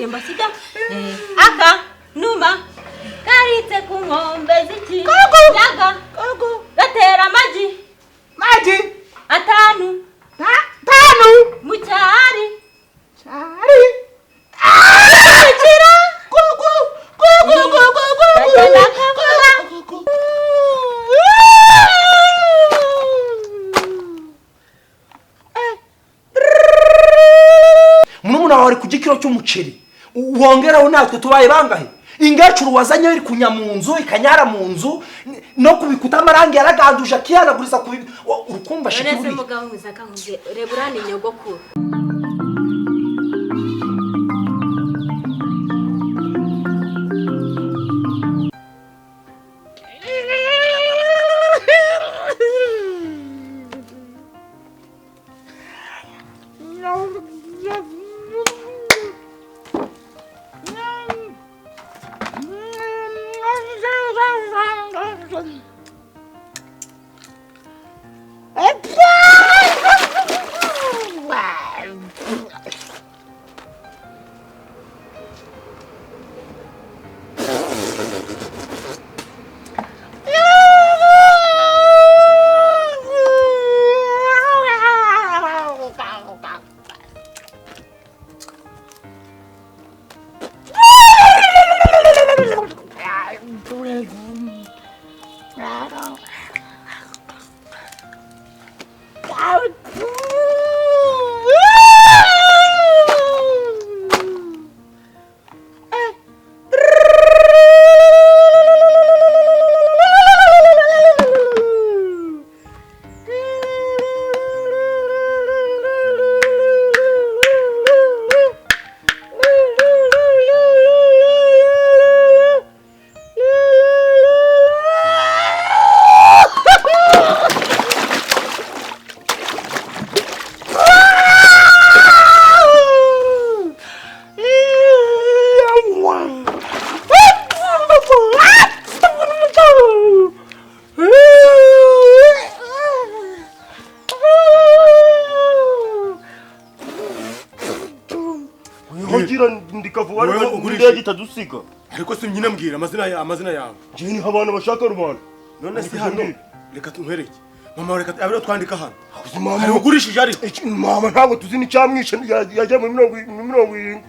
mbasida aka numa karitse ku nkombe z'iki yaga gatera amagi atanu mu cyari kira Munumuna wari ku gikiro cy'umuceri wongeraho natwe tubaye bangahe ingacuru wazanye iri kunya mu nzu ikanyara mu nzu no kubikuta amarangi yaraganduje akiyanaguriza ku urukumva shiki buri mugabo muzaka nkuze reburani nyogokuru Dusiga ariko simnyina mbwira amazina yawe jeni habana bashaka rubanda none si hano reka tunkwereke mama reka abiro twandika hano mama ugurishije ari mama ntabwo tuzi ni cyamwishe yaje mu 70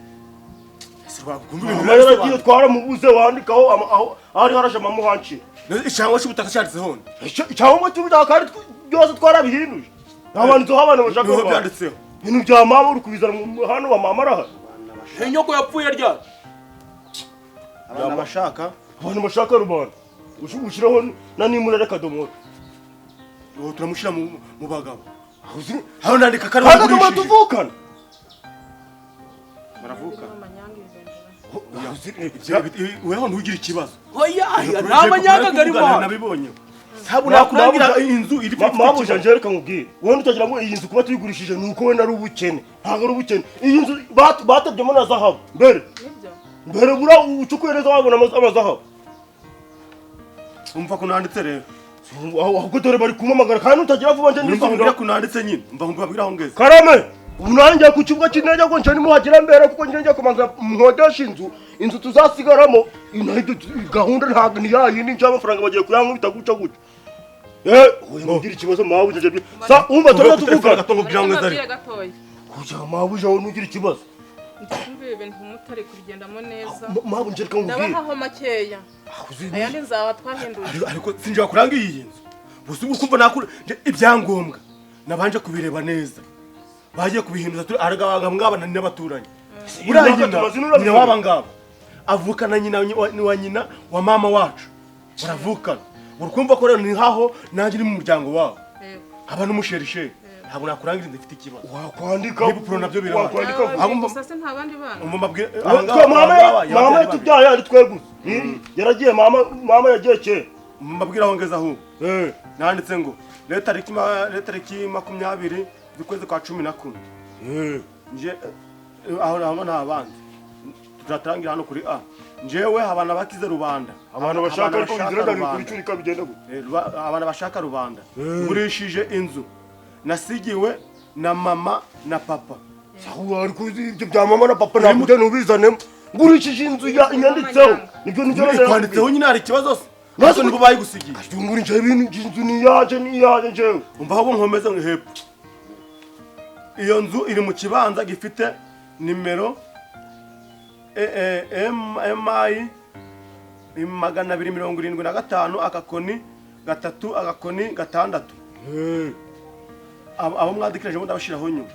sirwa kumva ibintu yaragiye twara mubuze wandikaho aho ari harashe mama hanci cyangwa cy'ubutaka cyanditse hone cyangwa cy'ubutaka kandi byose twarabihinuje abantu habana bashaka byanditseho ibintu bya mama uri kubizana hano mama araha nyoko yapfuye ryari abantu bashaka rubanda ushiraho na nimura rekadomoro turamushira mu bagabo aho nandika kare bagurishije tuvukana baravuka weho ntugira ikibazo oya n'amanyanga garimo nabibonye sabu nakurangira inzu iri mama janje reka nkubwire wowe utagira ngo iyi nzu kuba tuyigurishije nuko we nari ubukene ntago ari ubukene iyi nzu batabyemo na zahabu mbere bura ucukuye neza wabona amazahabu umva ko nanditse rero ahubwo dore bari kumamagara kandi utagira vuba nje ndumva ko nanditse nyine umva mbabwira aho ngeze karame unanjye ku kibuga kinenge ngo nje nimuhagira mbere kuko nje kumanza mhodesha inzu tuzasigaramo inahido gahunda ntabwo ntiyayindi nje amafaranga bagiye kuyanga bitaguca guca uyu mugira ikibazo mawe uje sa umva tore tuvuga gatongubwira ngo ngeze kuja mawe uje nugira ikibazo Ndumva ibintu mutari kugendamo neza. Mabu njereka nkubwire. Ndabaho makeya. Ayandi nzaba twahinduje. Ariko sinje kuranga iyi nzu. Busi ukumva nakuri ibyangombwa. Nabanje kubireba neza. Bagiye kubihinduza turi aragabaga mwabana n'abaturanye. Urangina waba ngabo. Avukana nyina wa nyina wa mama wacu. Baravukana. Urukumva ko rero ni haho nanjye ni mu muryango wawe. Abantu musherishe. Ntabwo nakurangira ndafite ikibazo. Wakwandika n'ibipuro nabyo biraba. Wakwandika. Sasa nta bandi bana. Umubabwire mama tubyaye ari tweguze. Yaragiye mama yagiye cye. Mbabwira aho ngeze aho. Nanditse ngo leta tariki 20 z'ukwezi kwa 11. Nje aho nta bandi. Turatangira hano kuri A. Njewe abana bakize rubanda. Abantu bashaka ko biziraga bikuricurika bigenda gute? Abana bashaka rubanda. Ngurishije inzu. Nasigiwe na mama na papa. sawa ariko ibyo bya mama na papa ntabwo nubizanemo ngurishije inzu yanditseho nibyo kwanditseho nyine hari ikibazo se nazo nibo bayigusigiye ngurishije ibintu inzu niyaje njewe umva aho nkomeze hepfo iyo nzu iri mu kibanza gifite nimero MI 275 akakoni 3 agakoni 6 abo mwadikiraje ngo ndabashiraho nyuma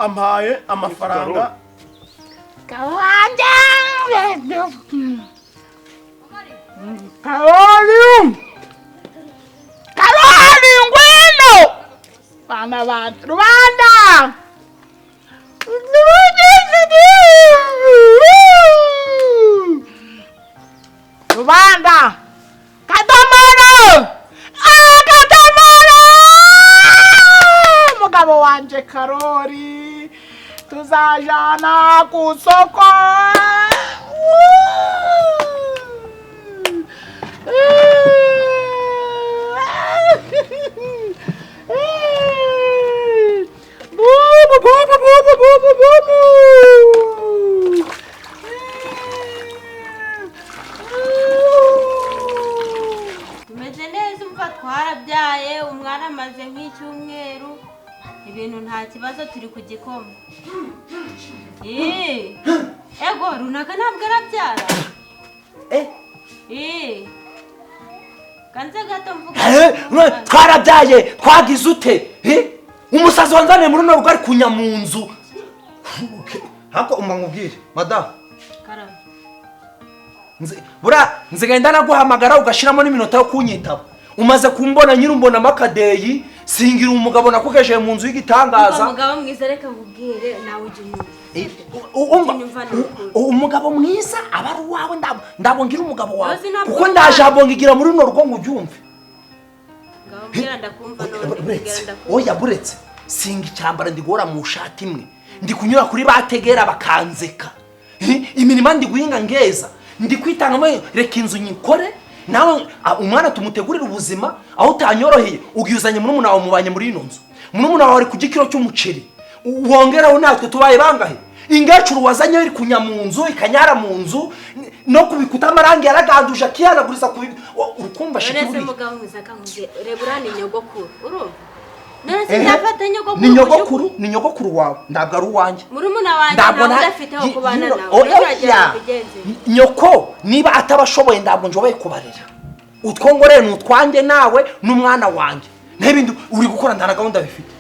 ampaye amafaranga kawanja Karoli ngwino bana bantu Rwanda Rwanda kadomoro kadomoro mugabo wanje Karoli tuzajana ku soko tumeze neza umva twarabyaye umwana amaze nk'icyumweru ibintu nta kibazo turi ku gikoma ego runaka ntabwo arabyara kanze gato mvuga twarabyaye twagize ute umusazi wanzaniye muri runo rugo ari kunya mu nzu hako umangubwire madame karame nzigenda naguhamagara ugashiramo n'iminota yo kunyitaba umaze kumbona nyir'umbona makadeyi singira umugabo nakugejeje mu nzu y'igitangaza umugabo mwiza reka nkubwire nawe umugabo mwiza aba ari uwawe ndabongira umugabo wawe kuko ndajabongigira muri runo rugo ngo ubyumve oya buretse singa icyambara ndigora mu shati imwe ndi kunyura kuri bategera bakanzeka imirima ndi guhinga ngeza ndi kwitangamo reka inzu nyikore nawe umwana tumutegurira ubuzima aho utanyoroheye ugiyuzanye muri wawe mubanye muri ino nzu muri wawe ari ku gikiro cy'umuceri wongeraho natwe tubaye bangahe ingecuru wazanye iri kunya mu nzu ikanyara mu nzu no kubikuta amarangi yaraganduje akiyanaguriza ku urukumva shikuri nese mugabo mwiza kankubye reburani nyogokuru urumva nese ndafata nyogokuru ni nyogokuru wawe ndabwo ari uwanjye murumuna wanjye ntabwo ndafite aho kubana nawe nyoko niba atabashoboye ndabwo njoboye kubarira utwongoreye n'utwanjye nawe n'umwana wanjye n'ibindi uri gukora ndana gahunda bifite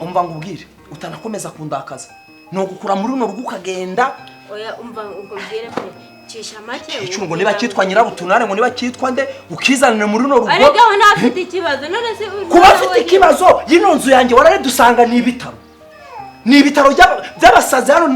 umva ngubwire utanakomeza kundakaza no gukura muri runo rugo ukagenda oya umva ubwire pe cisha make icungo niba cyitwa nyirabutunare ngo niba cyitwa nde ukizanira muri runo rugo ariko aho ntafite ikibazo none se kuba afite ikibazo yino nzu yanjye warare dusanga ni ibitaro by'abasazi hano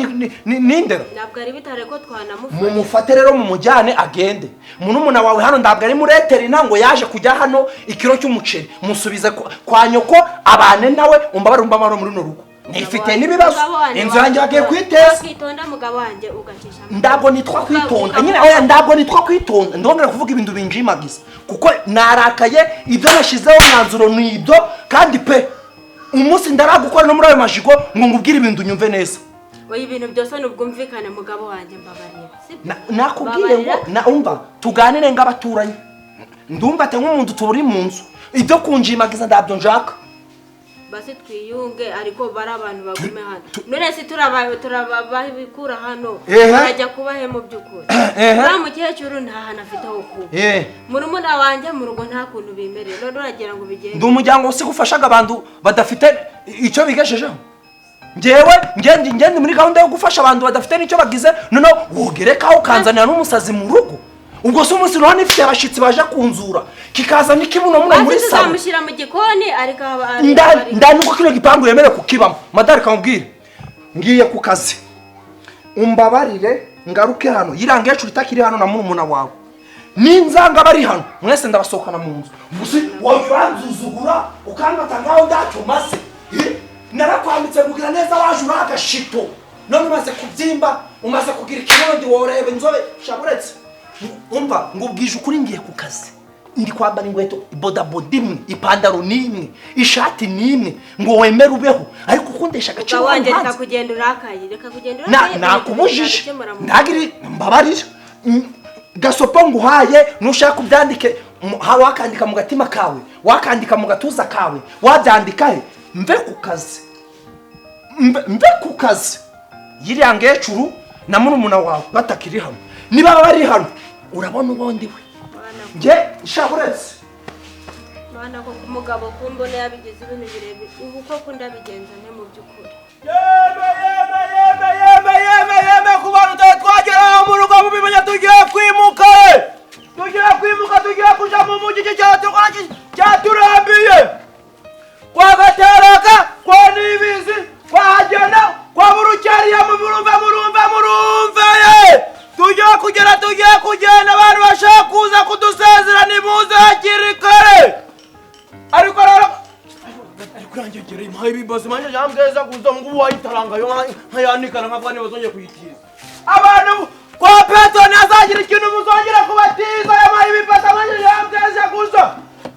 n'indero ntabwo ari bitare ko twanamufata mumufate rero mu mujyane agende munumuna wawe hano ndabwo ari muri eterina ngo yaje kujya hano ikiro cy'umuceri musubize kwa nyoko abane nawe umbabarumba muri runo rugo nifite n'ibibazo inzu yanjye bagiye kwiteza kwitonda mugabo wanjye ugacisha ndabwo nitwa kwitonda nyine oya ndabwo nitwa kwitonda ndongera kuvuga ibintu binjimagiza kuko narakaye ibyo nashizeho mwanzuro ni ibyo kandi pe umunsi ndaragukora no muri ayo majigo ngo ngubwire ibintu nyumve neza oya ibintu byose nubwumvikane mugabo wanjye mbabarira nakubwiye ngo naumva tuganire ng'abaturanyi ndumva ate nk'umuntu turi mu nzu ibyo kunjimagiza ndabyo njaka basi twiyunge ariko bari abantu bagume hano none se turababikura hano bajya kubahe mu by'ukuri nta mukecuru nta hantu afite aho kuba murumuna wanjye mu rugo nta kuntu bimereye none uragira ngo bigende ndi umuryango usi gufashaga abantu badafite icyo bigeshejeho njyewe ngende muri gahunda yo gufasha abantu badafite n'icyo bagize none wogerekaho ukanzanira n'umusazi mu rugo ubwo se umunsi ruhane ifite abashitsi baje kunzura kikaza n'ikibuno muno muri salo tuzamushyira mu gikoni ariko ndanuko kino gipangu yemere kukibamo madari kamubwire ngiye ku kazi umbabarire ngaruke hano yirangecuru itakiri hano na murumuna wawe ninzanga bari hano mwese ndabasohokana mu nzu gusi wabanzuzugura ukangata ngaho ndacumase narakwambitse kugira neza waje uragashito none umaze kubyimba umaze kugira ikibondi worebe inzobe shaburetse umva ngubwije ukuri ngiye ku kazi ndi kwambara ingweto bodaboda imwe ipantaro n'imwe ishati n'imwe ngo wemere ubeho ariko ukundesha agaciro wanjye reka kugenda urakaye nakubujije ndagiri mbabarira gasopo nguhaye nushaka kubyandike wakandika mu gatima kawe wakandika mu gatuza kawe wabyandika he mve ku kazi yiriya ngecuru na murumuna wawe batakiri hano niba bari hano urabona ubundi we nge shaburetse mana ko umugabo kumbona yabigize ibintu birebire ubu koko ndabigenza nte mu by'ukuri yeme ku bantu twagera mu rugo mubimenya tugiye kwimuka tugiye kuja mu mujyi cyaturambiye kwa Gatereka kwa Nibizi kwa Hagena kwa Burucyariya mu murumva tugiye kugenda abantu bashaka kuza kudusezera nimuze hakiri kare ariko yangegera impaye ibibazo manje yambweza kuza ngo wayitaranga yo nkayanikana nkavane bazongeye kuyitira abantu kwa Petro nazagira ikintu muzongera kubatiza yamaye ibibazo manje yambweza kuza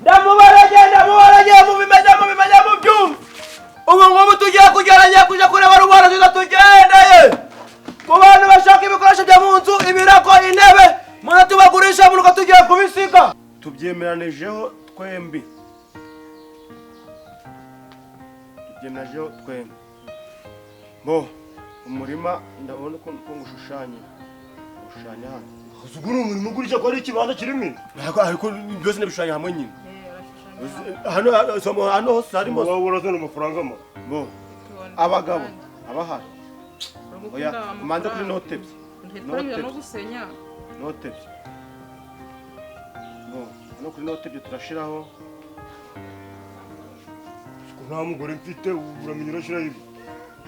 ndamubarageye mubimenya mu byumba ubu ngubu tugiye kugeranya kuja kureba rubara tugendeye ku bantu bashaka ibikoresho bya mu nzu ibirako intebe mwana tubagurisha muruka tugiye kubisiga tubyemeranijeho twembi bo umurima ndabona ko ngushushanya hano uzuguru umurimo ugurisha ko ari ikibanza kirimo ariko byose nabishushanya hamwe nyine hano hose harimo waburazana amafaranga ma bo abagabo abahari oya manze kuri note no kuri note turashiraho nta mugore mfite uramenye urashiraho ibi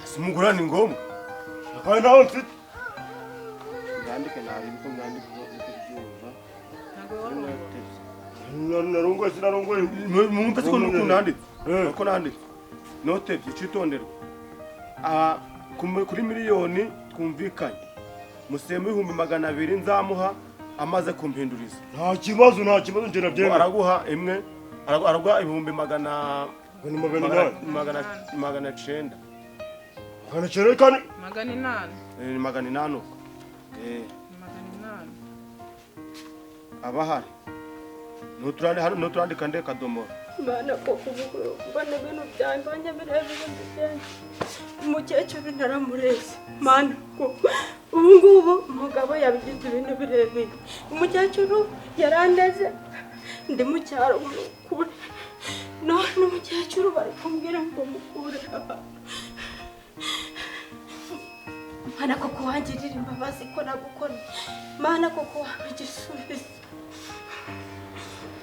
si umugore ni ngombwa kandi nawe mfite ndandike nabi ko mwandike byumva narongoye mumpese ko nanditse ko nanditse note byicitonderwa kuri miliyoni twumvikanye museme 200,000 nzamuha amaze kumpinduriza nta kibazo nje nabyemera araguha imwe araguha 900,000 magana abahari nuturandika nde kadomoro bana ko kubana ibintu byambanye birebire ndende umukecuru naramureze mana ko ubu ngubu umugabo yabigize ibintu birebire umukecuru yarandeze ndi mu cyaro kure none umukecuru bari kumbwira ngo mukure mana ko kuwangirira imbabazi ko nagukora mana ko kuwabigisubiza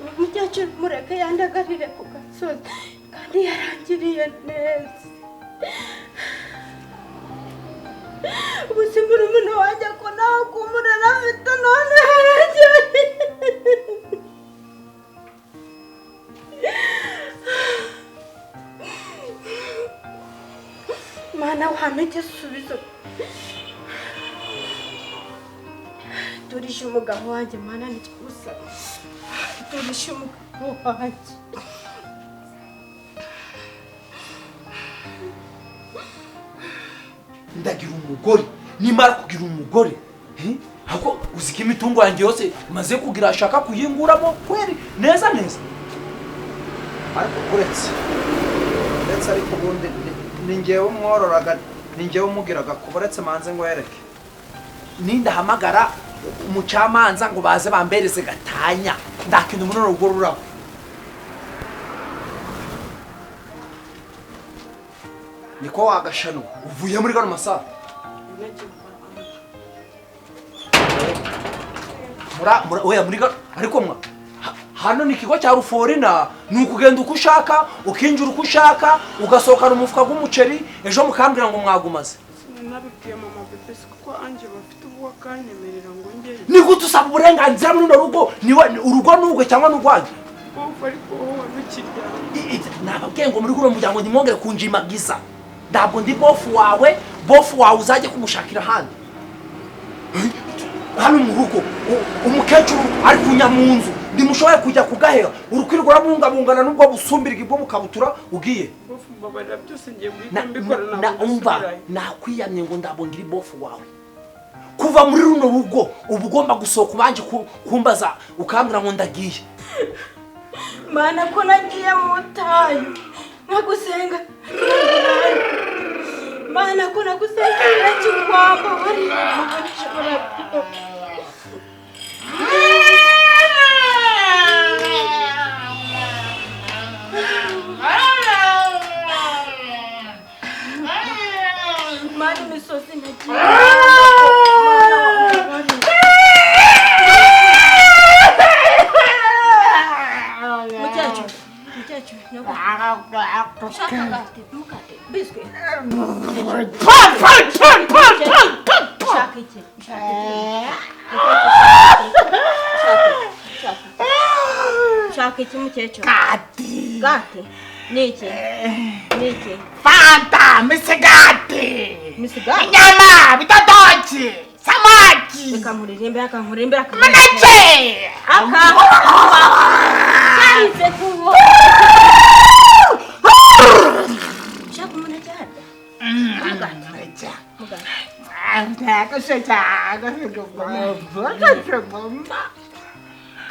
umukecuru mureke yandagarire ku gasozi kandi yarangiriye neza ubuzima umuntu wajya ko nawe kumurera afite none harageye mana wampa igisubizo turishe umugabo wanjye mana ntikimusaba turishe umugabo wanjye ndagira umugore nimara kugira umugore hako uzika imitungo yanjye yose maze kugira ashaka kuyinguramo kweri neza ariko kuretse ariko ubundi ningewe umwororaga ningewe umugiraga kuboretse manze ngo yereke nindahamagara umucamanza ngo baze bambereze gatanya ndakintu muri rugo rurabo niko wagashano uvuye muri gano masaha oya muri gano ariko mwa hano ni ikigo cya ruforina ni ukugenda uko ushaka ukinjira uko ushaka ugasohokana umufuka w'umuceri ejo mukambwira ngo mwagumaze nabibwiye mama bebe kuko anje bafite ubuwa kanyemerera ngo ngeye ni gute usaba uburenganzira muri rugo urugo nugwe cyangwa nugwanje ariko wowe ntukirya nababwiye ngo muri guro muryango nimwongere kunjimagiza ntabwo ndi bofu wawe uzajye kumushakira hano mu rugo umukecuru ari kunya mu nzu ndimushoboye kujya kugahera urukwirwa rabungabungana nubwo busumbirwa ibwo bukabutura ugiye bofu mbabarira byose ngiye guhita mbikora na umva nakwiyamye ngo ndabongira ibofu wawe kuva muri runo rugo uba ugomba gusohoka ubanje kumbaza ukambwira ngo ndagiye mana ko nagiye mu butayu nagusenga mana ko nagusenga cy'urwamba bari mana imisozi nagiye Shaka iki mukecuru? Gati. Gati. Niki? Niki? Fanta, misigati. Misigati? Nyama, bitadoki. Samaki. Akamuririmbe akamuririmbe Manake. Kaise kubo. Shaka muneke hada. Mugati.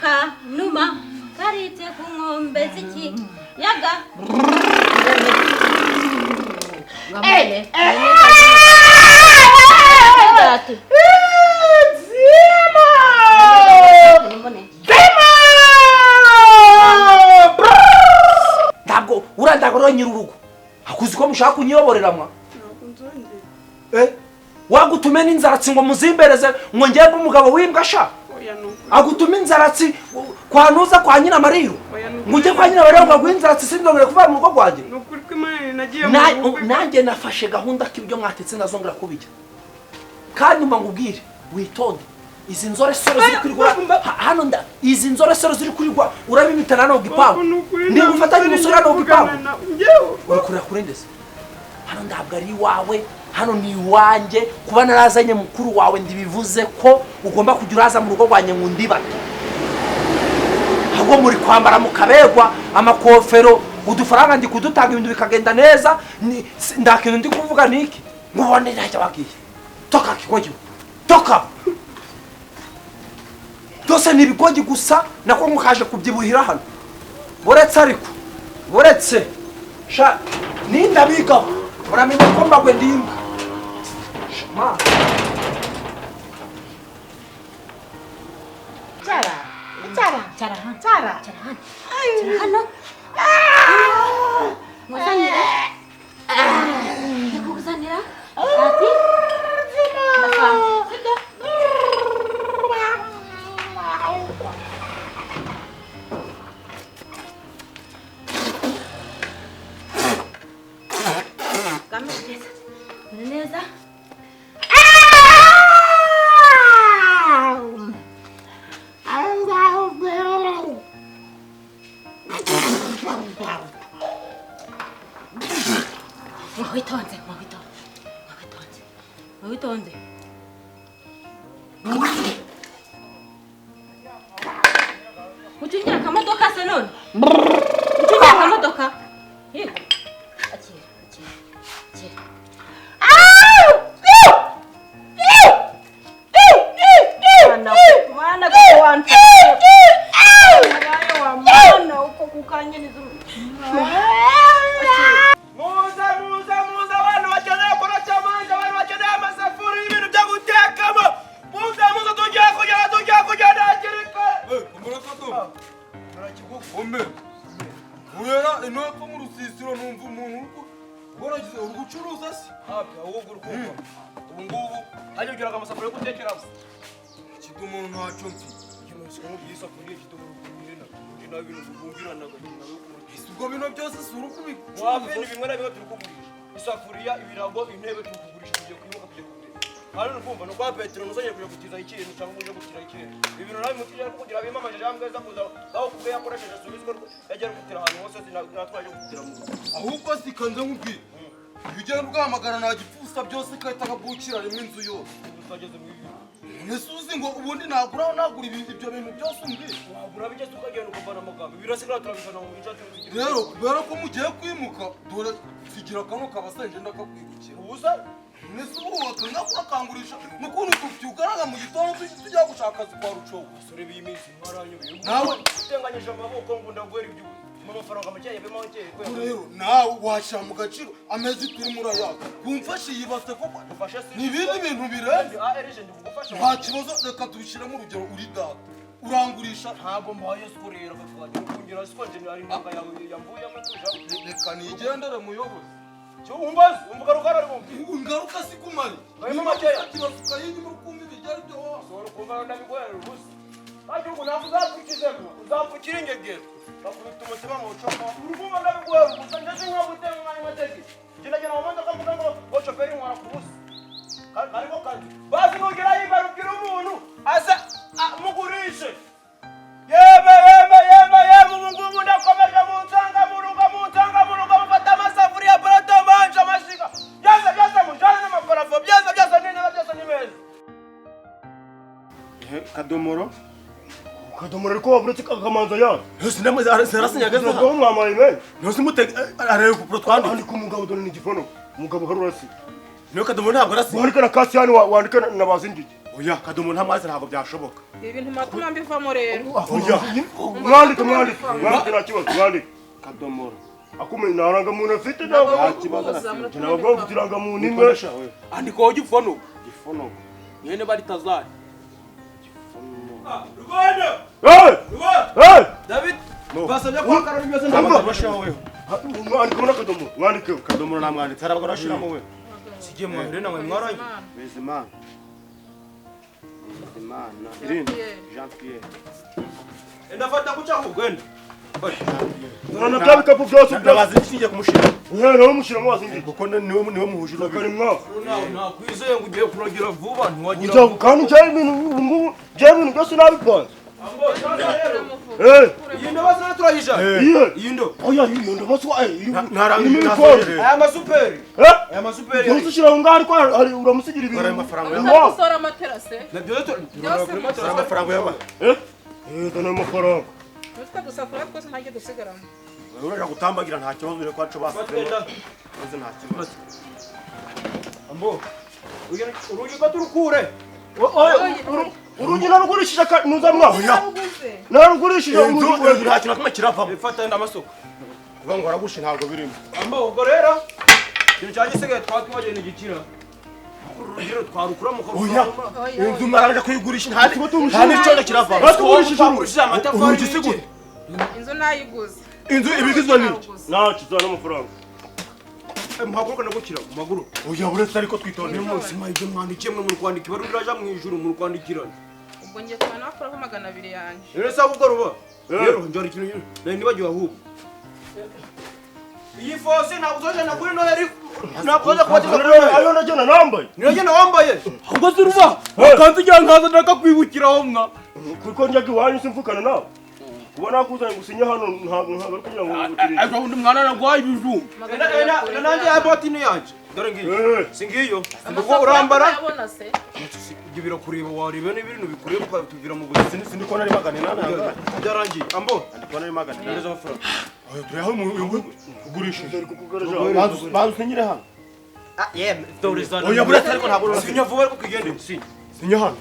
Ka numa karite ku ngombe ziki yaga ngamane gati zima ntabwo urandagoro nyirurugo akuzi ko mushaka kunyoborera mwa wagutume n'inzaratsi ngo muzimbereze ngo ngiye umugabo w'imbwasha agutuma inzaratsi kwanuza kwa nyina Mariyo ngo ujye kwa nyina Mariyo ngo inzaratsi sindongere kuva mu rugo rwanjye nanjye nafashe gahunda k'ibyo mwatetse nazongera kubijya kandi mbangubwire witonde izi nzoresero ziri kurigwa hano izi nzoresero ziri kurigwa urabimitana no gipangu ndi gufatanya umusore no gipangu urakurira kurendese hano ndabwo ari wawe hano ni iwanjye kuba narazanye mukuru wawe ndibivuze ko ugomba kujya uraza mu rugo rwanjye ngo ndiba ahubwo muri kwambara mukabegwa amakofero udufaranga ndi kudutanga ibintu bikagenda neza ndakintu ndi kuvuga niki mubone ntacyo bagiye toka kigogi toka dose ni ibigogi gusa nako mukaje kubyibuhira hano boretse ariko boretse sha nindabiga uramenya ko mbagwe ndimba ma Cara hano muzanira ndikuzanira ati neza witonze utungira akamodoka se none utungira akamodoka yego akira Mana ko wanta nabaye wa mana uko kukanyiriza muza abantu bakeneye koroca amanje abantu bakeneye amasafuri y'ibintu byo gutekamo muza tugiye kujya nakirika Ome Uyera inopfa mu rusisiro numva umuntu waragize urugucuruza se ahubwo urukundo ubu ngubu ajya kugira amasafuri yo gutekeramo kidumu ntacyo mfi ikintu by'isafuriya kidumu kumena na bintu bumvirana ubwo bino byose suru kubika wabene bimwe na bimwe turukugurisha isafuriya ibirago intebe turukugurisha tugiye kwibuka kujya hano numva no kwa Petero nuzanye kujya gutiza ikintu cyangwa uje gutira ikintu ibintu nabi mutije kugira bimamaje jamwe za kuza aho kubwe yakoresheje subizwa yagera gutira ahantu hose natwaje gutira mu ahubwo sikanze nkubwira ibigera bwamagara nta gipfusa byose kahita kabukira rimwe inzu yose twageze mu ibi nese uzi ngo ubundi nagura ibyo bintu byose umbwira wagura bigeze ukagenda ukavana amagambo birasigara turabivana mu bice rero kubera ko mugiye kwimuka dore sigira kano kabasenge ndakakwibukira ubusa nese ubu wakanga kurakangurisha nukuntu tubyugaraga mu gitondo tujya gushaka akazi kwa rucogo basore b'iminsi mwaranyubiye nawe utenganyije amaboko ngo ndaguhera ibyuzi amafaranga make yabemo nkeye rero nawe washyira mu gaciro amezi turi muri aya kumfashe yibase koko ufashe se ni ibindi bintu birenze erije ndikugufasha nta kibazo reka tubishyiremo urugero uri data urangurisha ntabwo mbaye skurira bakwaje kungira sikonje ari nanga yawe yambuyemo tuja reka nigendere muyobozi cyo umbaze umvuga rugara ari bumbi ingaruka sikumari Barimo makeya. kibasuka yindi muri kumva ibijyari byo wose soro kumva ndabigwera ubusa baje ngo navuga zapfukizemo uzapfukira ingegero bakubita umutima mu coma urumva ndabigwera ubusa ndetse nkabutenga mwanya mateki kinagena mu modoka mvuga ngo bochoperi mwara kubusa kariko kandi basi nugera yibarukira umuntu aza mugurishe yeme mungu ndakomeje munsanga muruga mufata amasafuriya parato manje amashiga byose mujane n'amaparafo byose ni meza kadomoro ariko waburetse kakamanza yawe yose ndamaze arasinyaga ntabwo mwamaye mene yose mutege arebe ku pro twandi andika umugabo dore ni igifono umugabo hari urasi niyo kadomoro ntabwo arasi wandika na kasi hano wandika na bazindigi oya kadomoro nta mazi ntabwo byashoboka ibintu matuma mbivamo rero mwandike nta kibazo mwandike kadomoro akumenye ntaranga muntu afite ntabwo ntabwo mfite irangamuntu imwe andika wowe gifono nyene bari tazari Rwanda David basabye ko akarara byose ndabashaho wewe mwandike muri akadomo mwandike kadomoro namwanditse hari abagora bashiramo we sigiye mwahere nawe mwaranye Bezimana irindi Jean Pierre ndafata kuca kugwenda none bya bikapu byose ndabazi nshingiye kumushira nawe umushyiramo wazindigi kuko niwe muhuje bakari mwaka nakwizeye ngo ugiye kuragira vuba ntiwagira ujya kandi cyari ibintu byose nabipanze iyi ndo basa turayisha iyi ndo oya iyo ndo bose aya masuperi byose ushyira aho ngaho ariko hari uramusigira ibintu amafaranga gusora amaterase amafaranga yaba dore amafaranga utwo dusafuriya twose ntajya dusigaramo uraja gutambagira nta kibazo ure kwacu basitema maze nta kibazo ambo urugi ko turukure urugi narugurishije nuza mwaho narugurishije urugi nta kintu kimwe kiravamo fata enda amasoko kuvuga ngo aragusha ntabwo birimo ambo ubwo rero ikintu cyagisigaye twatwibageye ni igikira urugero twarukura mu oya inzu mwaraje kuyigurisha nta n'icyondo kiravamo twagurishije amatafari urugi sigute inzu nayiguze inzu ibigizwe n'iki nakizana amafaranga muhaguruka ndagukira mu maguru oya uretse ariko twitondeye munsi mwajye mwandikiye mwe muri kwandika ibaru riraja mu ijuru muri kwandikirana ubwo ngiye kuba nakuraho 200 yanjye rero se ahubwo ruba rero njora ikintu nibagiwe ahubwo iyi fose ntabwo uzojana kuri noheri ntabwo uza kubatiza kuri noheri ayo najyana nambaye niragenda wambaye ahubwo ziruba wakanze ujya nkaza ndakakwibukiraho mwa kuko njyaga iwanyu simvukana nawe kuba nakuzanye gusinya hano ntabwo ari kugira ngo ariko undi mwana aragwaye ibijumba nanjye ya botine yanjye dore ngiyo singiyo ubwo urambara ibyo birakureba wareba n'ibintu bikureba ukatuvira mu buzima sindi ko nari magana inani byarangiye ambo ndi ko nari magana inani z'amafaranga oya turi aho ugurishije ari kukugaragaza badusinyire hano yeme dore zana oya buretse ariko ntabwo sinya vuba ariko kigende sinya hano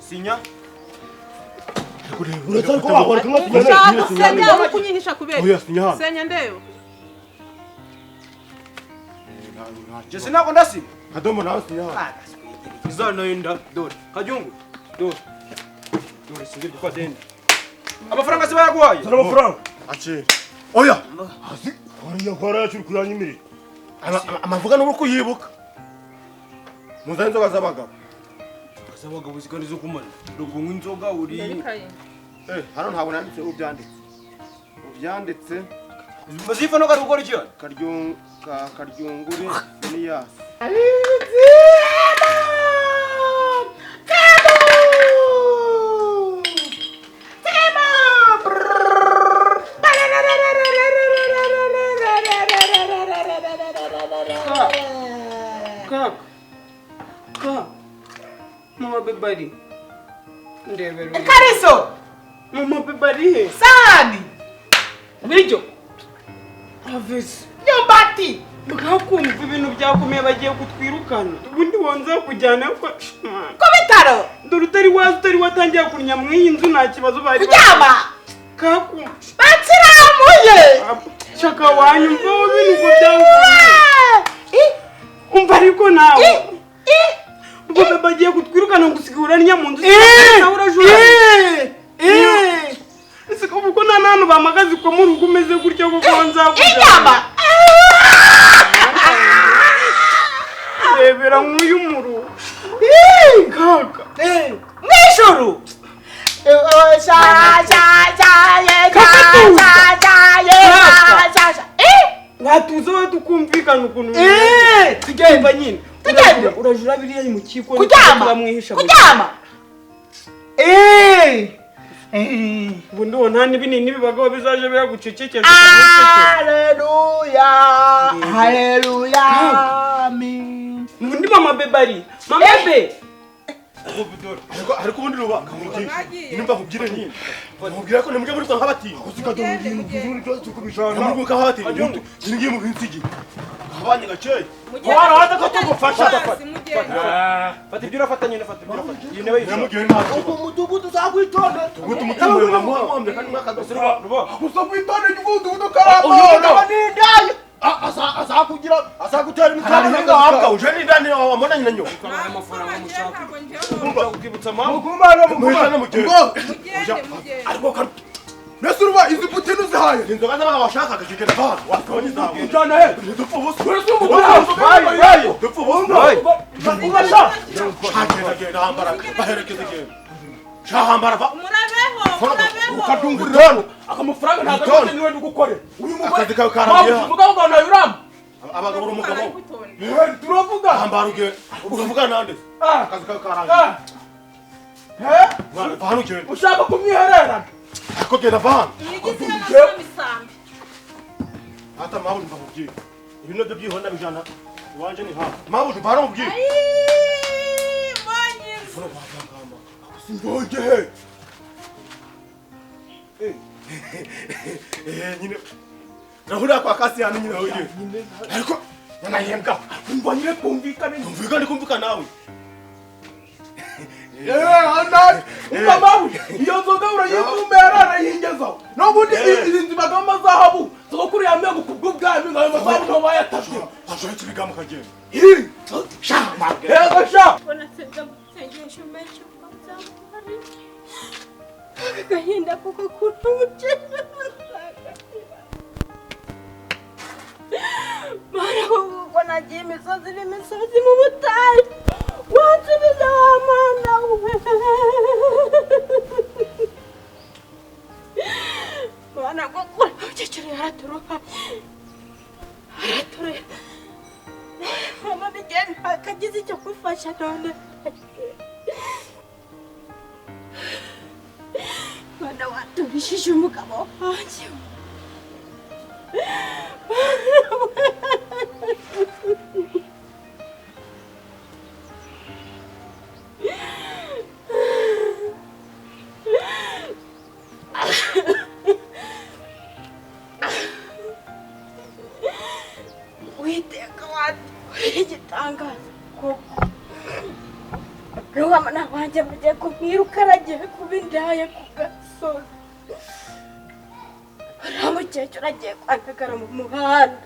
sinya uretse ariko wakora kimwe ushaka kunyihisha kubera oya sinya hano senya ndeba Jesse nako ndasi kadomo nawe sinya hano izana yenda dore kajungu dore singe kwa deni amafaranga siba yaguhaye zana amafaranga akira oya hasi hariya kwara yacu kuyanyimirira amavuga nuko kuyibuka muzanye inzoga z'abagabo zikandi zo kumara rukunywa inzoga uri hano ntabwo nanditse ubyanditse bazifa no karugora iki karyungure niyasi Ka. Mama bebari. Ndebera. Kariso. Mama bebari he. Sani. Bijo. Avesi. Nyumbati. Bakakumva ibintu byakomeye bagiye kutwirukana. Ubundi wonza kujyana kwa Ku bitaro. dore utari watangiye kunya mu iyi nzu nta kibazo bari. Kuryama. Kakumva. Batsiramuye. Shaka wanyumva ibintu ko byangombye. Umva ariko nawe. Ubwo bagiye kutwirukana gusigura nya mu nzu. Ese ko uko nanano bamagaze ko mu rugo umeze gutyo ko konza kujya. Inyama. Rebera nk'uyu muru. Kaka. Nijoro. Watuza tukumvikana ukuntu. Tugenda nyine. Tugenda. Urajura biriya mu kiko Kuryama. Kuryama. Ubundi wona n'ibinini bibagaho bizaje biragucecekesha. Haleluya. Haleluya. Amen. Ubundi mama bebari. Mama be. ariko ubundi ruba nimba kubyire nyine mubwira ko nemuje muri kwa nk'abati Uzikado mu byose kubishana. muri kwa nk'abati ngiye mu binsigi abanye gaceye Wara hata ko tugufasha. fata ibyo urafata nyine fata ibyo urafata iyi newe yamugire ntabwo Uko mudugudu zakwitonda. tugutu umutima we mwamuhamye kandi mwakadosera ruba Uzakwitonda igihugu karamba. Nindaye. Azakutera ntabwo wabwa uje n'indani wamona nyina nyo ukibutsa mama Mugumana muhana mugende ariko kan Nesuruba izi butinu zihaye. inzoga z'abaga washakaga kigenda va wakabonye zawe Ujana he. dupfa ubusa dupfa ubusa genda hambara baherekeze genda shahambara va ukadungurira Akamufaranga ntabwo ari niwe ndugukore. Uyu akazi kawe karangiye mugabo ngana yuram. abagabo n'umugabo Turavuga. hambara uge uravuga nande akazi kawe karangiye va hano genda Ushaka kumwiherera. ariko genda va hano hata mabuja mbakubwiye ibintu byo byihonda bijana iwanje ni hafi mabuja mbara mubwiye Singoje he. nyine nahura kwa kasi hano nyine hoye ariko nanayembwa Umva nyine kumvikane. kumvika nawe Anda. Umva mawe. Iyo nzoga urayivumera arayingezaho. Nobundi izi nzibagamba zahabu. Zokuri yamego kubw'ubwami ngayo bazabu no bayatashe. ashobora kibigamo kagenda Shama. Ego sha. Gahinda kuko kuruje. Mara kuko nagiye imisozi mu butayu. Wansubiza wa mana we. Mana kuko cecere araturuka. Mama bigenda akagize icyo kufasha none. Mana watubishije umugabo wanjye. Witeka igitangaza koko ruhamana wanjye mugiye kumwiruka aragiye kuba indaya ku gasozi uriya mukecuru agiye kwandagara mu muhanda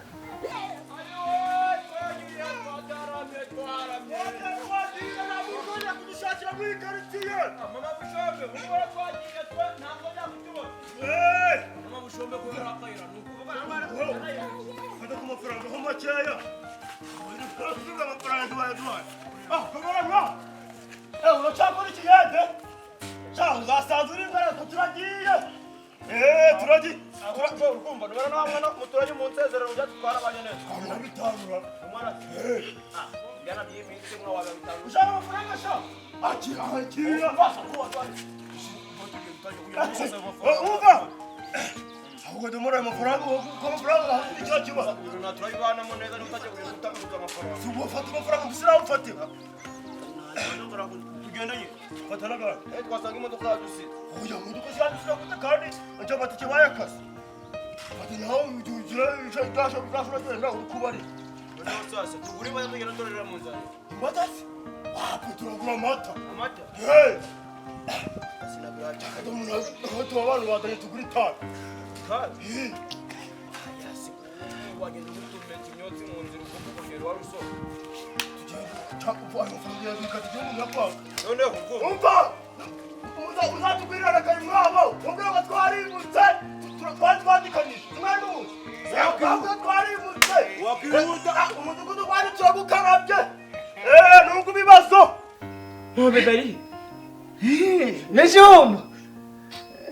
ahubwo dumura amafaranga uko amafaranga icyo kibazo turayibana mu neza n'utajya kugutanga amafaranga si ufata amafaranga mbisira ufatika tugendanye fatanaga twasanga imodoka yadusize oya imodoka yadusize gute kandi anje amatike bayakase ati naho ugira idasha bigashura genda urukubari noneho sasa tugure imana tugenda ndorera mu nzara imbadasi wapi turagura amata hey sinabira cyaka umuntu aho abantu badanye tugura itabi yasi wagenda gutumenta imyotsi mu nzira uko kugera wari usoko Umva, uzatubwirira kare mwabo umbwira ngo twarimutse twandikanyije umwana ubu twarimutse umudugudu wanditseho gukarabye nubwo ibibazo beberi nejomba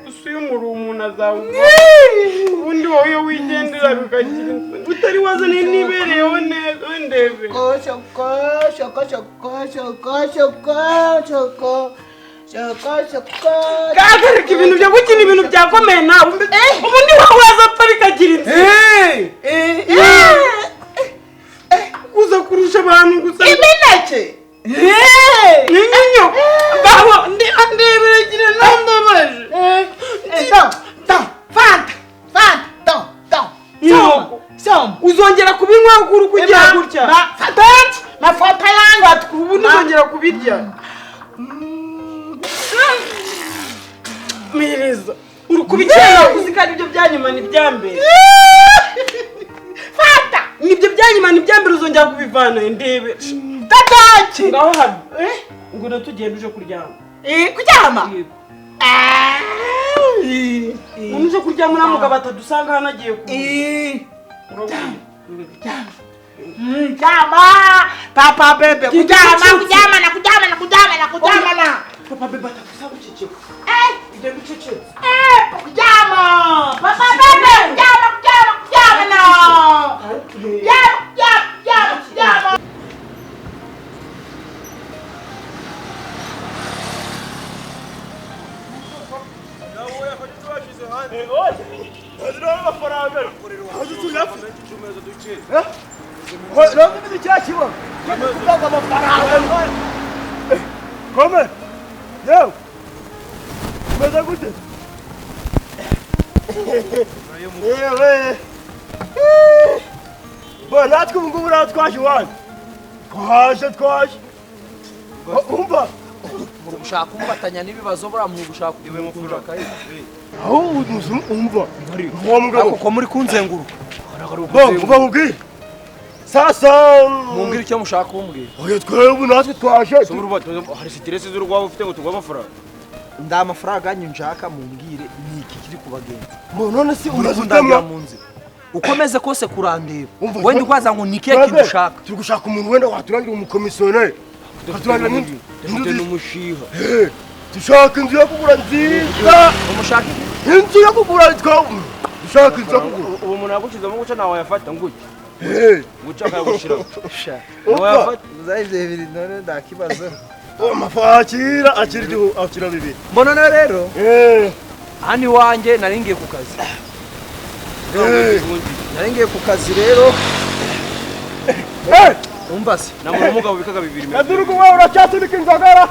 usuyumura umuntu azawumva ubundi wowe iyo wigendera bikagira insoni utari wazane nibereyeho neza ndebe gahagarika ibintu byo gukina ibintu byakomeye nawe ubundi wowe wazapfa bikagira insoni uza kurusha abantu gusa imineke ninyo baho ndeberagira nambabaje uzongera kubinywa ukuru kugira gutya mafata yangu ubundi uzongera kubirya miriza uri kubikira kuzikana ibyo byanyuma ni byambere fata nibyo byanyuma ni byambere uzongera kubivana ndebe tataki ngaho hano ngo natugenda uje kuryama kuryama uje kuryama na mugabo atadusanga hano agiye ku Kujama, papa bebe, kujama na. Papa bebe atakusa kuceceka. Ide kuceceka. Kujama, papa bebe, kujama na. Kujama. Come! Yo! Mas agora. Boa noite, como gobernador de Cojuan. Quase. Umva! Gushaka umubatanya n'ibibazo bura mu gushaka iwe mu kunjaka yi. Aho umva. Ko muri kunzenguruka. Umva ubwi. Sasa mumbwira icyo mushaka kumbwira. Oya twebwe natwe twaje. hari stress z'urwabo ufite ngo tugwa amafaranga. Nda amafaranga yanyu nshaka mumbwire ni iki kiri kubagenza. None si urazundamya mu nzi. Ukomeze kose kurandeba. Wende kwaza ngo ni keke ndushaka. Turi gushaka umuntu wenda waturangira umukomisiyoneri. Katurangira Dufite n'umushiha. Dushaka inzu yo kugura nziza. Umushaka inzu yo kugura twawe. Dushaka inzu yo kugura. Ubu umuntu yagushizemo guca nawe yafata nguki. Guca akagushira. wafata uzayivye bibiri none ndakibazo. Amafakira akira bibiri. Mbona rero hani wanje naringiye ku kazi. Naringiye ku kazi rero. Umbase namwe umugabo bikaga bibiri. Kadurugo wawe uracyatubika inzagara.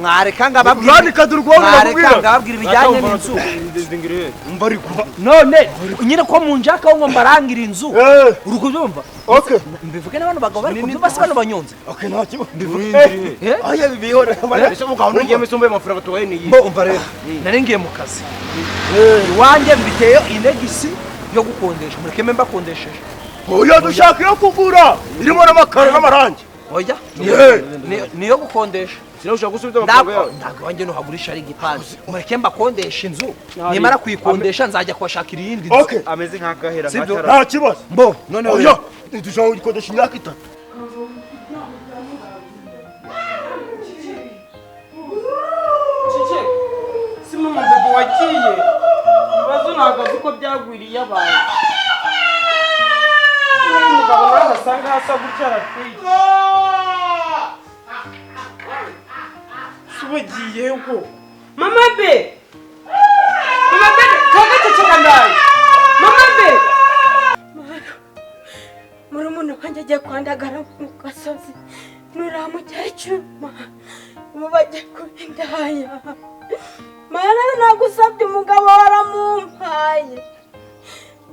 Mwareka ngababwira. Urani kadurugo wawe Mwareka ngababwira ibijyanye n'inzu. Mbari None nyine ko munjaka ngo mbarangira inzu. Uruko byumva? Okay. Mbivuge n'abantu bagabo bari kubyumva se bano banyonze. Okay nta kibazo. Mbivuge. Aya bibihora. Ese mugabo ngiye misombe amafaranga tuwaye ni yi. Umva rero. Naringiye mu kazi. Iwanje mbiteyo inegisi yo gukondesha. Murekeme mbakondesheje. Oya dushaka yo kugura. Irimo n'amakaro n'amarangi. Oya. Niyo gukondesha. Sinashaka gusubiza amafaranga yawe. Ntabwo wanjye no hagurisha ari igipande. Mureke mbakondesha inzu. Nimara kuyikondesha nzajya kubashakira iyindi nzu. Okay. Ameze nk'agahera nk'atara. Nta kibazo. Mbo none oya. Dushaka gukodesha imyaka 3. Cece. Sima mu bebe wakiye. Ibibazo ntabwo azi ko byagwiriye abantu. Umugabo nawe asanga hasa gutya aratwiye. Subagiye uko. Mama be. Kagaceceka ndaye. Mama be. Murumuna wanjye agiye kwandagara mu gasozi nuramukecuru mubajye kubindaya mana nagusabye umugabo waramumpaye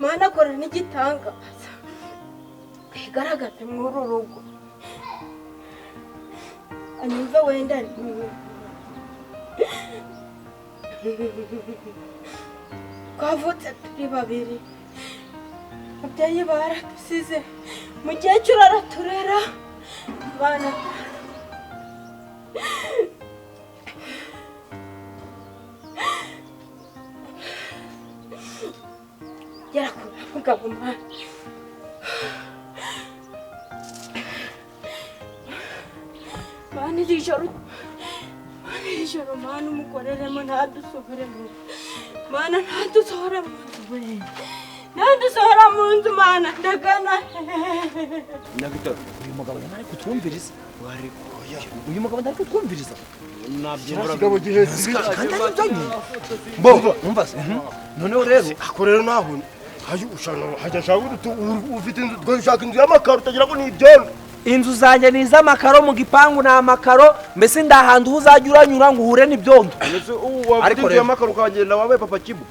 mana akora n'igitangaza igaragaze muri urugo anyumve wenda twavutse turi babiri ababyeyi baradusize mukecuru araturera bana yarakura mugabo mana ijoro mana umukoreremo ntadusohoremo mana ntadusohora mu nzu we ntadusohora mu nzu mana ndagana Ndagitaro uyu mugabo ntari kutwumviriza uyu mugabo ntari kutwumviriza Kigabo gihezi kandi ari mbo umva noneho rero ako rero naho haje ushana haje shaka ufite inzu twashaka inzu y'amakaro utagira ngo ni ibyondo inzu zanjye ni iz'amakaro mu gipangu ni amakaro mbese ndahantu uzajya uranyura ngo uhure n'ibyondo ariko rero y'amakaro ukagenda wabaye papa kibu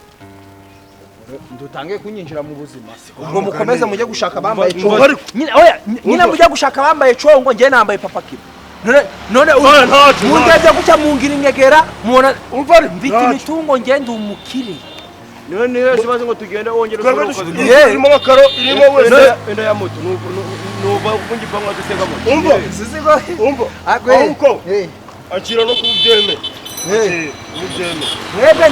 ndutangiye kunyinjira mu buzima ubwo mukomeze mujye gushaka bambaye congo nyine mujye gushaka bambaye congo njye nambaye papa kibu none mundebye gutya mungira inyegera mubona mfite imitungo njye ndi umukire none yose baze ngo tugende wongera irimo amakaro irimo wese enda ya moto nuva kungi pamwa dusega moto umva ahubwo akira no kubyeme mwebwe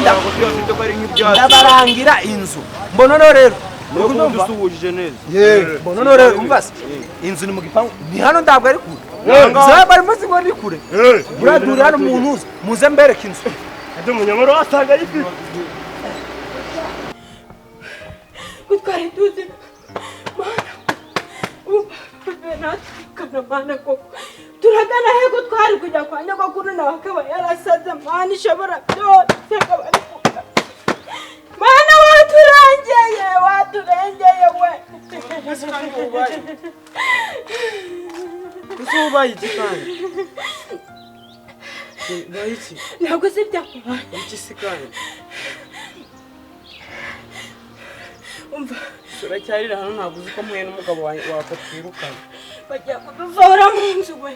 ndabarangira inzu mbonono rero dusubuje neza mbonono rero umva inzu ni mu gipangu ni hano ndabwo ari kure zaba ari muzi ngo ari kure muraduri hano muntuza muze mbereke inzu ade munyamaro asanga ari kure gutwara tuzi mana kana mana ko turagana he gutwara kujya kwa nyogokuru na bakaba yarasaze mana ishobora byose akaba ari kuvuga mana waturengeye we uzubaye igikani bayiki ntabwo si byakubaye igisikani umva turacyarira hano ntabwo uzi ko mpuye n'umugabo wako twirukana bajya kudusohora mu nzu we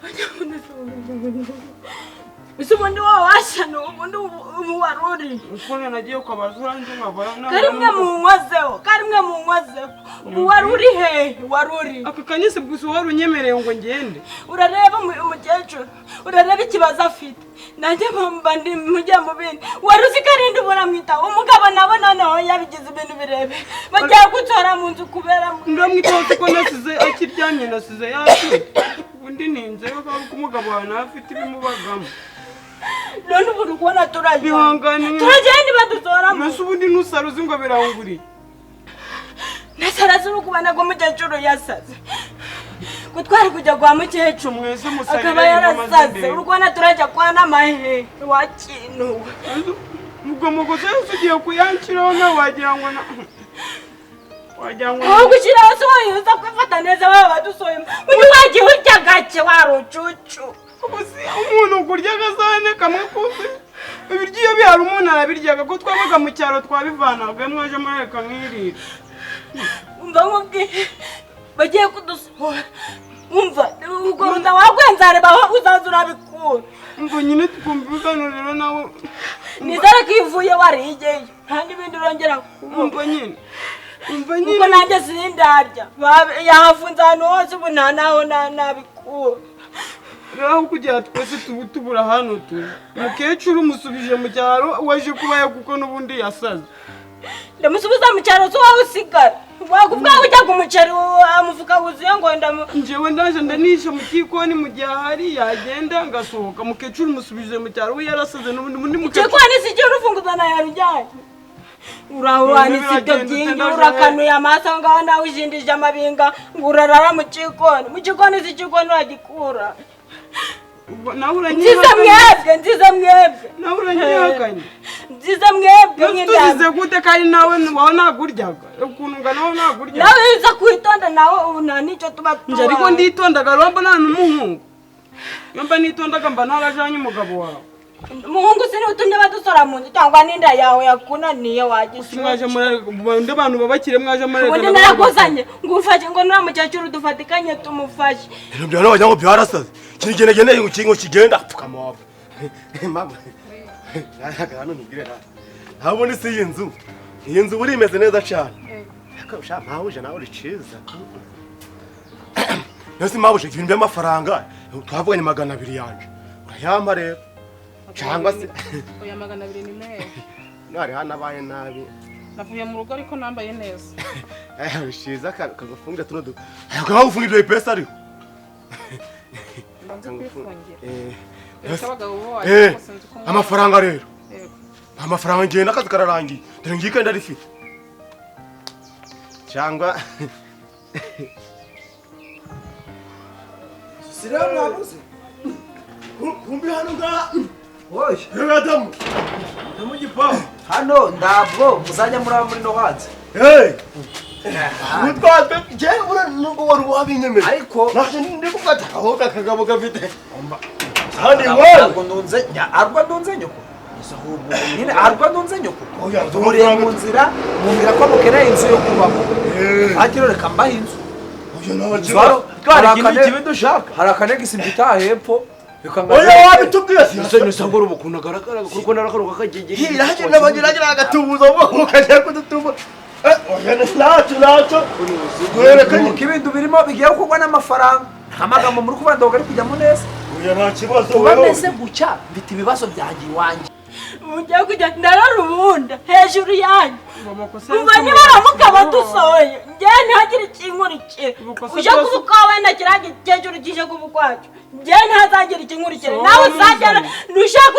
bajya kudusohora mu nzu ese ubundi wowe wasana ubundi ubu waruri ukuntu nagiye ukabaza uranze nkava karimwe mu nkozeho ubu waruri hehe waruri aka kanyese gusa wari unyemereye ngo ngende urareba umukecuru urareba ikibazo afite nanjye mba ndi mujya mu bindi wari uzi ko arinde uburamwita umugabo nabo noneho yabigize ibintu birebe bagiye gutora mu nzu kubera ndamwita ko nasize akiryamye nasize yacu ubundi ninzeho ko umugabo wawe nawe afite ibimubagamo none ubu uri kubona turagenda badutoramo mbese ubundi ntusaruzi ngo biranguriye nasarazi uri kubona ko umukecuru yasaze gutwara kujya kwa mukecuru mwese musarire akaba yarasaze uri kubona turajya kwa n'amahe wakinuwe ubwo mugozi yose ugiye kuyanshyiraho nawe wagira ngo aho gushyiraho se woyuza kwifata neza baba badusohemo undi wagiye urya gake wari ucucu umuntu kurya agasahane kamwe kuzuye ibiryo iyo bihari umuntu arabiryaga ko twabaga mu cyaro twabivanaga mwaje mureka nk'irira umva nkubwiye bagiye kudusohora umva ubwo runda wagwenzareba aho uzaza urabikura umva nyine tukumva ibiganiro nawe nizere ko ivuye warigeyo nta n'ibindi urongera umva nyine kuko nanjye sindarya yahafunze ahantu hose ubu nta naho nabikura rero kugira twese tubura hano turi umukecuru umusubije mu cyaro waje kubayo kuko n'ubundi yasaze ndamusubiza mu cyaro so wawe usigara wakuvuga ujya ku muceri amufuka wuzuye ngo njyewe ndaje ndanisha mu kikoni mu gihe ahari yagenda ngasohoka mukecuru umusubije mu cyaro we yarasaze n'ubundi mukecuru ikikoni si cyo urufunguza na yarujyanye urahuranitse ibyo byingi urakanuye amaso ngaho nawe ujindije amabinga ngo urarara mu kikoni si ikikoni uragikura nziza mwebwe nawe uranyihakanye nzize mwebwe nyine tuzize gute kandi nawe wawe naguryaga ukuntu nganaho naguryaga nawe uza kwitonda nawe ubu nta nicyo tuba nje ariko nditondaga romba nta n'umuhungu yomba nitondaga mba narajanye umugabo wawe umuhungu sini utumye badusora mu nzu cyangwa n'inda yawe yakunaniye wagisha mwaje muri abantu babakire mwaje muri ubundi narakuzanye ngo ufashe ngo nura mukecuru dufatikanye tumufashe ibintu byawe wagira ngo byarasaze ikintu kigendeye ngo kigenda apfukama wawe mama hano nigire ntabona isi iyi nzu buri imeze neza cyane akabusha mpawuje nawe uri ciza yose mpawuje ibintu by'amafaranga twavuganye 200 yanje urayampa rero cyangwa se oya 200 ni mehe nari hana baye nabi navuye mu rugo ariko nambaye neza bishiza kagafungira tuno do akaba gufungira iyo pesa ariko mbanze kwifungira amafaranga rero amafaranga ngiye nakazi kararangiye dore ngike ndarifite cyangwa sira mwabuze kumbi hano nga oye Adamu ndamugipa hano ndabwo muzajya muri no hanze utwatwe je ura nubwo wari wabinyemeje ariko naje ndi kugata aho kakagabo gafite handi wowe ariko ndunze nyoko nyine ariko ndunze nyoko muri mu nzira mumbira ko mukeneye inzu yo kubamo akiro reka mbaho inzu uyo nawe hari akanegisi mbita hepfo oya wabitubwiye nisangora ubukuna garagara kuko narakaruka kagegeri hiraje n'abagiragira agatubuza bo kaje kudutuba oya nacho werekanye ibintu birimo bigiye kugwa n'amafaranga amagambo muri kubandoga ari kujya mu neza oya nta kibazo uba meze gucya mfite ibibazo byanjye iwanjye mugiye kujya ndararubunda hejuru yanyu umva niba ramukaba dusohoye njye ntihagire ikinkurikira uje kuvuga wenda kiriya gikecuru kije kubukwacu njye ntihazagira ikinkurikira nawe uzagera nushaka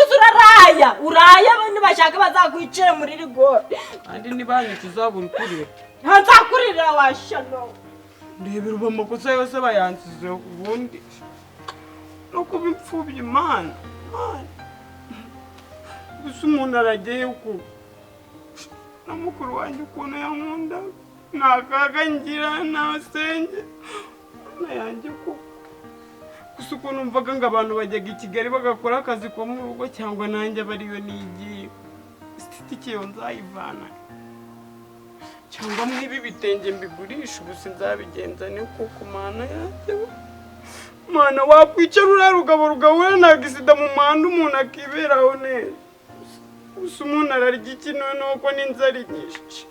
uraya nibashaka bazakwicire muri rigore kandi nibanyica uzabura ukurira ntazakurira washano ndebera ubu amakosa yose bayansize ubundi no kuba imfubyi mana gusa umuntu aragiye uko na mukuru wanjye ukuntu yankunda nakaga ngira nasenge yanjye ko gusa ukuntu mvaga ngo abantu bajyaga i Kigali bagakora akazi ko mu rugo cyangwa nanjye abariyo nigiye sitike yo nzayivana cyangwa mwibi bitenge mbigurisha gusa nzabigenza ni kuko mana yanjye mana wakwicara urarugabo rugahura nagisida mu manda umuntu akiberaho neza gusa umuntu ararya iki noneho ko n'inzara nyinshi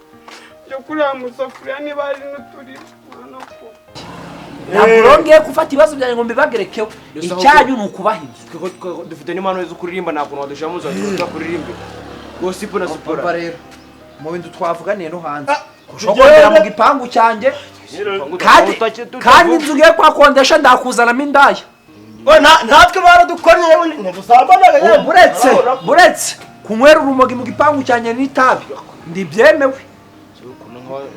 byo kuriya musafuriya niba hari n'uturiro mana ko ntabwo urongeye gufata ibibazo byanjye ngo mbibagerekeho icyanyu ni ukubaha inzu dufite n'impano zo kuririmba ntabwo wadushyiramo za kuririmba gosipo na siporo rero mu bintu twavuganiye no hanze ushobora mu gipangu cyanjye kandi inzu ngiye kwakondesha ndakuzanamo indaya natwe baradukoreye ntidusambanaga buretse kunywera urumogi mu gipangu cyanjye n'itabi ndibyemewe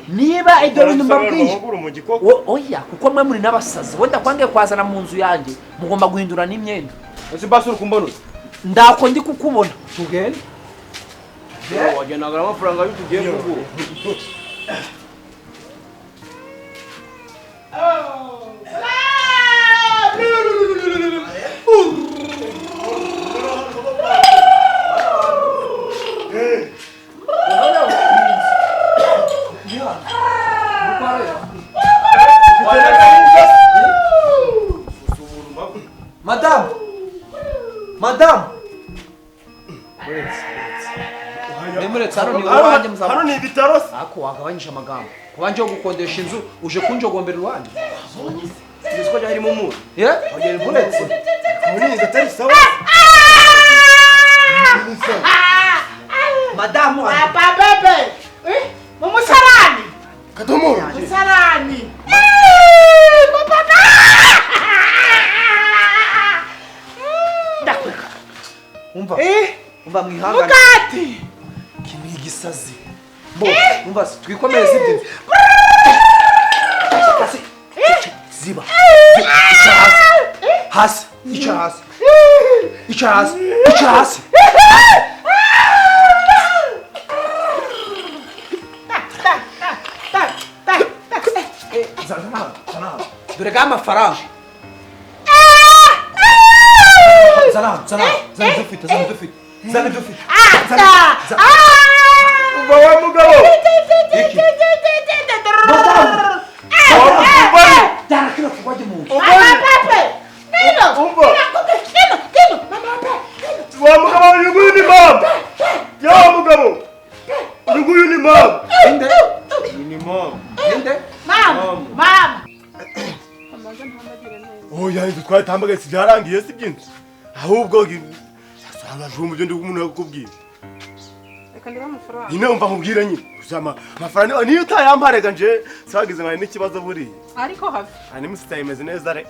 niba ibyo bintu mbabwiye oya kuko mwe muri n'abasazi wenda kwangiye kwazana mu nzu yanjye mugomba guhindura n'imyenda ndako ndi kukubona tugende wagenaga amafaranga y'utugiye kugura Madame hano ni ibitaro ako wagabanyije amagambo kubanje yo gukondesha inzu uje kunjogombera iwanjye ko harimo umuntu ogera buretse muri gatari sawa Madame papa bebe mu musarani kadomo musarani umva mwihangane mugati kimi igisazi bo umva twikomereze ibyo kasi ziba hasi ica hasi zana dore ga amafaranga zana dufite umva wa mugabo iki jana kino kubaje mu umva wa mugabo uyu ni mama ya mugabo uyu ni mama inde ni mama Mama. oya inzu twatambaga si byarangiye si byinshi ahubwo asanga jumwe byo ndi umuntu yakubwira Reka ndiba amafaranga. nyine umva nkubwira nyine usama amafaranga niyo utayamparega nje sagize nkane n'ikibazo buri Ariko hafi. ani musitaye imeze neza re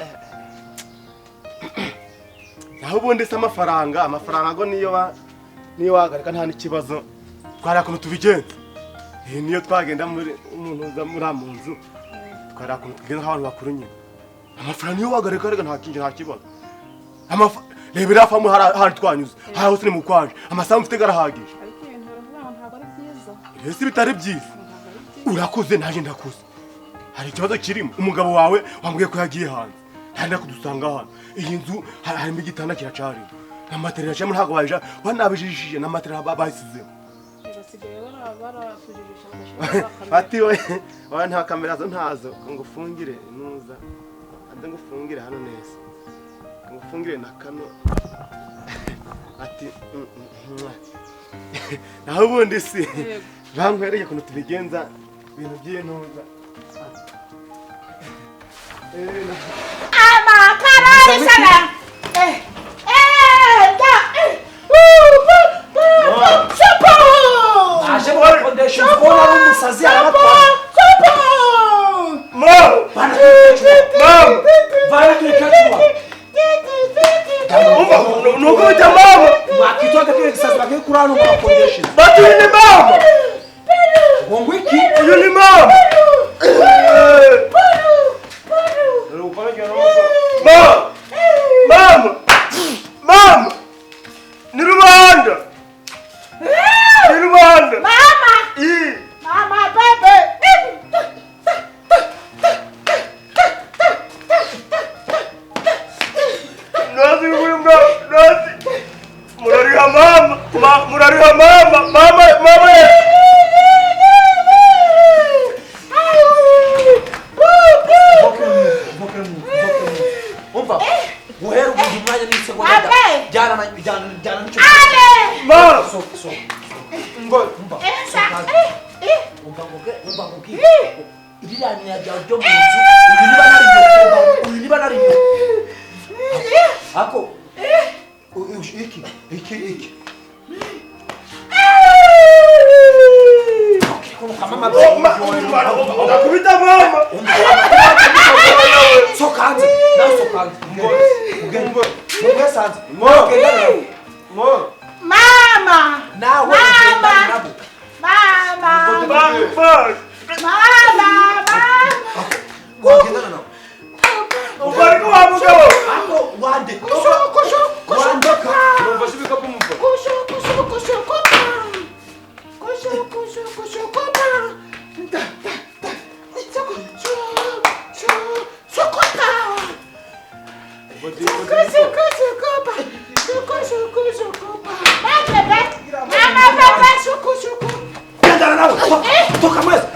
naho ubundi se amafaranga go niyo wagarika nta n'ikibazo twari akuntu tubigenza niyo twagenda muri umuntu uza muri amunzu twari akuntu tugenda nk'abantu bakuru nyine amafaranga niyo wagarika rega nta kibazo reba irafamu hari twanyuze hari hose ni mu kwanje amasaha mfite garahagije Ariko ibintu baravuga ntabwo ari byiza. ese bitari byiza urakuze naje ndakuze hari ikibazo kirimo umugabo wawe wambwiye ko yagiye hanze nta kudusanga hano iyi nzu harimo igitanda kiracari na matera yacamo ntabwo baje wanabijishije na matera bayisizeho Basigaye baratujijisha bagashira bati we nta kamera zo ntazo ngo ufungire nuza ande ngo ufungire hano neza ngo ufungire na kano ati naho ubundi si bankwereye kuntu tubigenza ibintu by'intuza Amakarari sana. aje mu foundation kubona ari umusazi arabatwara nuko ujya mama wakitwa kile kisazi bagiye kurana mu foundation bati ni mama ngo iki uyu ni mama mama ni rubanda Mama bebe. nazi murariha mama umva guhera ubu umwanya n'isegonda jana n'icyo mama umva iriya ni ya byo mu nzu uyu niba nari ako iki nakubita mama sokanze nawe sokanze mugesanze Mama. nawe ugenda nabo wagendana nabo ubariko wa mugabo ako wande wandeka urumva shibika bumva gendana nabo toka mwese